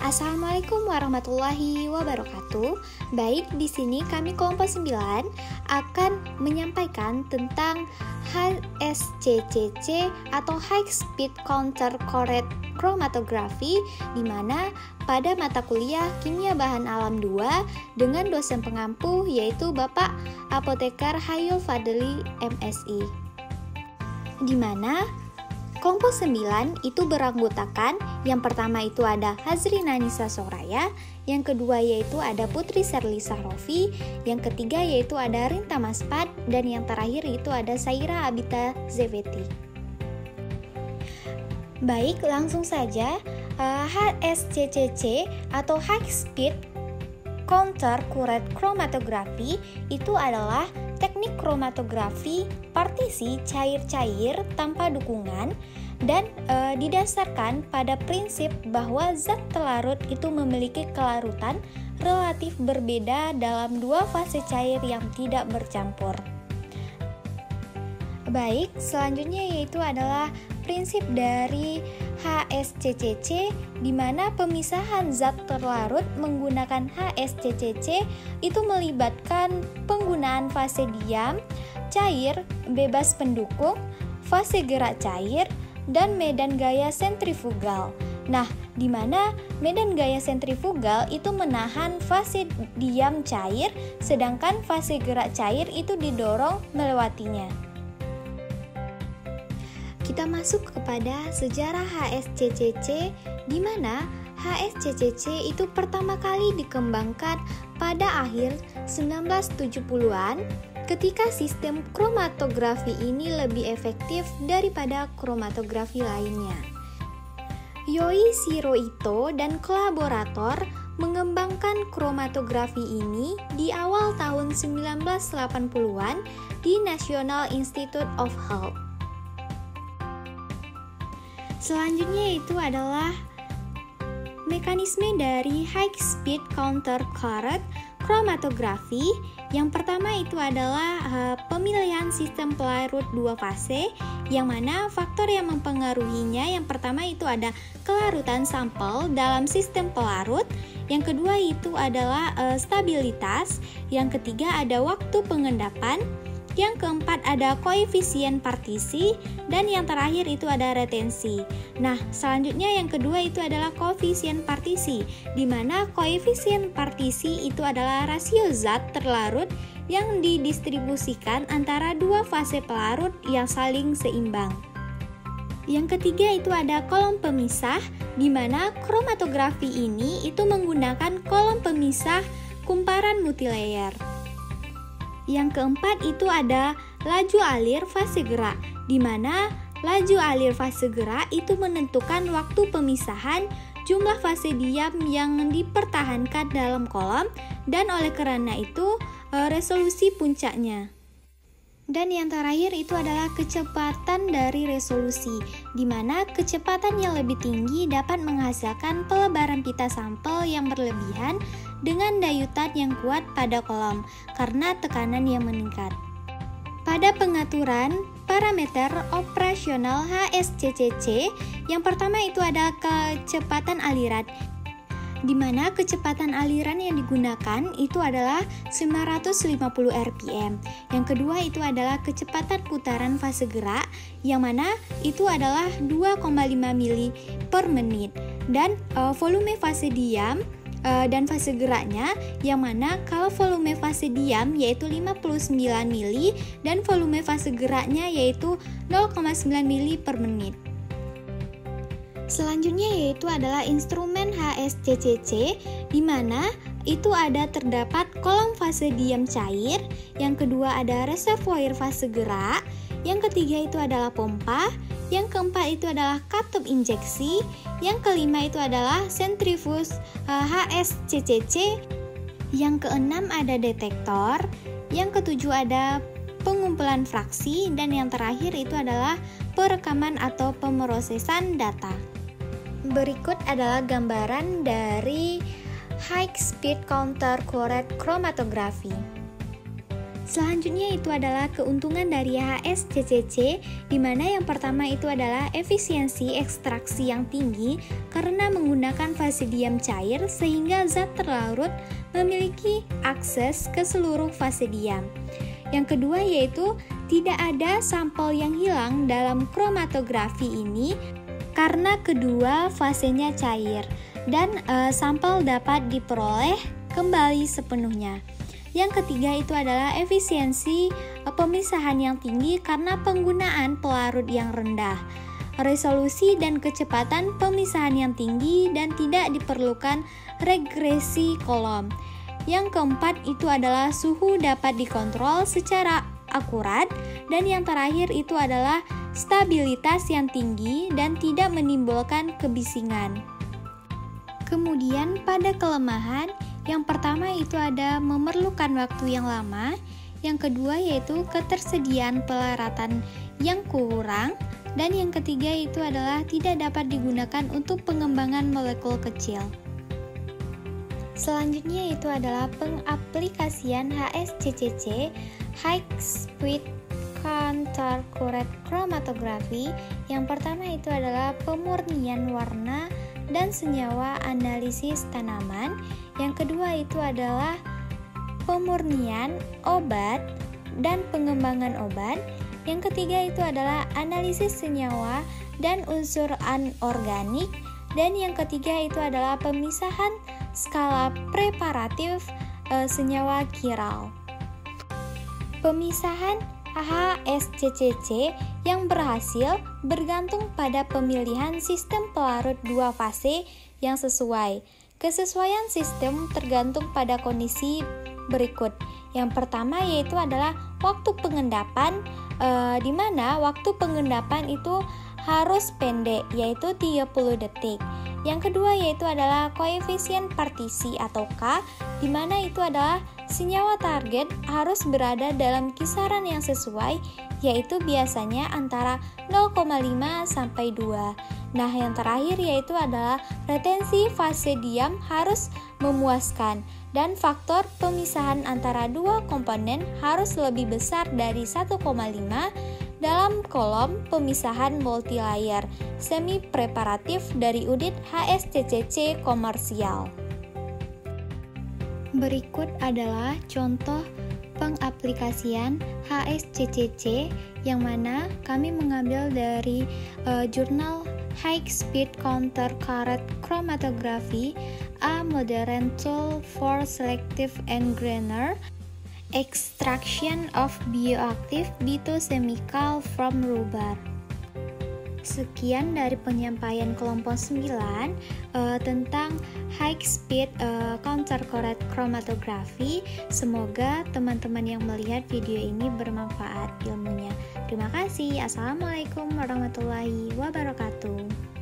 Assalamualaikum warahmatullahi wabarakatuh. Baik, di sini kami kelompok 9 akan menyampaikan tentang HSCCC atau High Speed Counter Correct Chromatography, di mana pada mata kuliah Kimia Bahan Alam 2 dengan dosen pengampu yaitu Bapak Apotekar Hayul Fadli MSI. Di mana kelompok 9 itu beranggotakan, yang pertama itu ada Hazrina Nisa Soraya, yang kedua yaitu ada Putri Serli Sahrofi, yang ketiga yaitu ada Rinta Maspat, dan yang terakhir itu ada Saira Abita Zeveti. Baik, langsung saja. HSCCC atau High Speed Counter Correct Chromatography itu adalah teknik kromatografi partisi cair-cair tanpa dukungan dan didasarkan pada prinsip bahwa zat telarut itu memiliki kelarutan relatif berbeda dalam dua fase cair yang tidak bercampur. Baik, selanjutnya yaitu adalah prinsip dari HSCCC, di mana pemisahan zat terlarut menggunakan HSCCC itu melibatkan penggunaan fase diam, cair, bebas pendukung, fase gerak cair, dan medan gaya sentrifugal. Nah, di mana medan gaya sentrifugal itu menahan fase diam cair, sedangkan fase gerak cair itu didorong melewatinya. Kita masuk kepada sejarah HSCCC, di mana HSCCC itu pertama kali dikembangkan pada akhir 1970-an ketika sistem kromatografi ini lebih efektif daripada kromatografi lainnya. Yoichiro Ito dan kolaborator mengembangkan kromatografi ini di awal tahun 1980-an di National Institute of Health. Selanjutnya itu adalah mekanisme dari High Speed Counter Correct Chromatography. Yang pertama itu adalah pemilihan sistem pelarut dua fase, yang mana faktor yang mempengaruhinya yang pertama itu ada kelarutan sampel dalam sistem pelarut, yang kedua itu adalah stabilitas, yang ketiga ada waktu pengendapan, yang keempat ada koefisien partisi, dan yang terakhir itu ada retensi. Nah, selanjutnya yang kedua itu adalah koefisien partisi, di mana koefisien partisi itu adalah rasio zat terlarut yang didistribusikan antara dua fase pelarut yang saling seimbang. Yang ketiga itu ada kolom pemisah, di mana kromatografi ini itu menggunakan kolom pemisah kumparan multilayer. Yang keempat itu ada laju alir fase gerak, di mana laju alir fase gerak itu menentukan waktu pemisahan jumlah fase diam yang dipertahankan dalam kolom, dan oleh karena itu resolusi puncaknya. Dan yang terakhir itu adalah kecepatan dari resolusi, di mana kecepatan yang lebih tinggi dapat menghasilkan pelebaran pita sampel yang berlebihan dengan dayutan yang kuat pada kolom karena tekanan yang meningkat. Pada pengaturan parameter operasional HSCCC, yang pertama itu ada kecepatan aliran, di mana kecepatan aliran yang digunakan itu adalah 950 rpm. Yang kedua itu adalah kecepatan putaran fase gerak, yang mana itu adalah 2,5 mili per menit, dan volume fase diam dan fase geraknya, yang mana kalau volume fase diam yaitu 59 mili dan volume fase geraknya yaitu 0,9 mili per menit. Selanjutnya yaitu adalah instrumen HSCCC, di mana itu ada terdapat kolom fase diam cair, yang kedua ada reservoir fase gerak, yang ketiga itu adalah pompa, yang keempat itu adalah katup injeksi, yang kelima itu adalah sentrifuge HSCCC, yang keenam ada detektor, yang ketujuh ada pengumpulan fraksi, dan yang terakhir itu adalah perekaman atau pemrosesan data. Berikut adalah gambaran dari High Speed Counter Correct Chromatography. Selanjutnya itu adalah keuntungan dari HSCCC, di mana yang pertama itu adalah efisiensi ekstraksi yang tinggi karena menggunakan fase diam cair sehingga zat terlarut memiliki akses ke seluruh fase diam. Yang kedua yaitu tidak ada sampel yang hilang dalam kromatografi ini karena kedua fasenya cair dan sampel dapat diperoleh kembali sepenuhnya. Yang ketiga itu adalah efisiensi pemisahan yang tinggi karena penggunaan pelarut yang rendah, resolusi dan kecepatan pemisahan yang tinggi dan tidak diperlukan regresi kolom. Yang keempat itu adalah suhu dapat dikontrol secara akurat, dan yang terakhir itu adalah stabilitas yang tinggi dan tidak menimbulkan kebisingan. Kemudian pada kelemahan, yang pertama itu ada memerlukan waktu yang lama, yang kedua yaitu ketersediaan pelaratan yang kurang, dan yang ketiga itu adalah tidak dapat digunakan untuk pengembangan molekul kecil. Selanjutnya itu adalah pengaplikasian HSCCC, High Speed Counter Current Chromatography. Yang pertama itu adalah pemurnian warna dan senyawa analisis tanaman. Yang kedua itu adalah pemurnian obat dan pengembangan obat. Yang ketiga itu adalah analisis senyawa dan unsur anorganik. Dan yang ketiga itu adalah pemisahan skala preparatif senyawa kiral. Pemisahan HSCCC yang berhasil bergantung pada pemilihan sistem pelarut dua fase yang sesuai. Kesesuaian sistem tergantung pada kondisi berikut. Yang pertama yaitu adalah waktu pengendapan, di mana waktu pengendapan itu harus pendek, yaitu 30 detik. Yang kedua yaitu adalah koefisien partisi atau K, di mana itu adalah senyawa target harus berada dalam kisaran yang sesuai, yaitu biasanya antara 0,5 sampai 2. Nah, yang terakhir yaitu adalah retensi fase diam harus memuaskan, dan faktor pemisahan antara dua komponen harus lebih besar dari 1,5 dalam kolom pemisahan multilayer semi preparatif dari unit HSCCC komersial. Berikut adalah contoh pengaplikasian HSCCC yang mana kami mengambil dari jurnal High Speed Counter Current Chromatography, a modern tool for selective engrainer extraction of bioactive biochemical from rubber. Sekian dari penyampaian kelompok 9 tentang High Speed Counter Current Chromatography. Semoga teman-teman yang melihat video ini bermanfaat ilmunya. Terima kasih. Assalamualaikum warahmatullahi wabarakatuh.